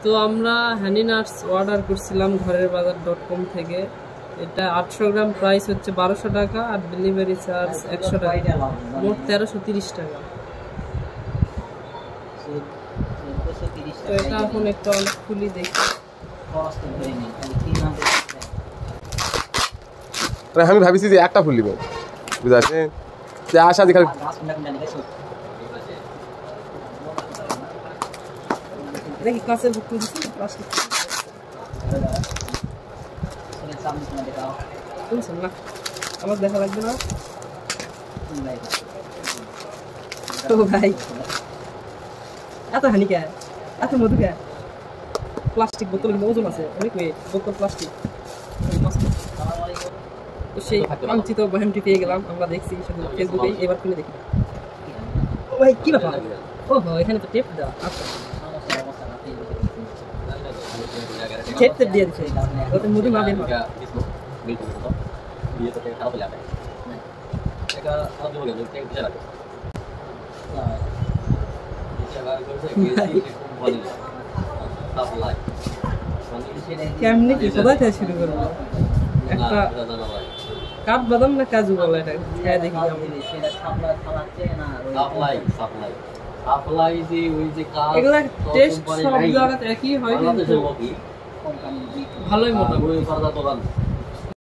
তো আমরা হানি nuts order করছিলাম ঘরের বাজার.com থেকে। এটা 800 গ্রাম প্রাইস হচ্ছে 1200 টাকা আর ডেলিভারি চার্জ 100 টাকা, মোট 1330 টাকা। তো এটা এখন একটা অনেক খুলি দেখি। আমি ভাবিছি যে একটা ফুল নিবে, বুঝাচ্ছে যে আশা দেখা দেখি কাঁচের বুক দিছি প্লাস্টিক শুনছেন না, আমার দেখা লাগবে না তো ভাই। এত হানি কে, এত মধু কে? প্লাস্টিক বোতল কিন্তু ওজন আছে অনেক, বোতল প্লাস্টিক। তো সেই কাঙ্ক্ষিত বয়ামটি পেয়ে গেলাম আমরা, দেখছি শুধু ফেসবুকে, এবার খুলে দেখি। ও ভাই কি ব্যাপার, ওহো এখানে তো টেপ দেওয়া। আচ্ছা টেপ দিয়ে দিচ্ছে, ওতে মধু না বের হয়। কেমনি কি কোথায় থেকে শুরু করবো? একটা কাঠ বাদাম না কাজু বলা, এটা খেয়ে দেখি। এগুলা টেস্ট সব জায়গাতে একই হয়, ভালোই মোটামুটি।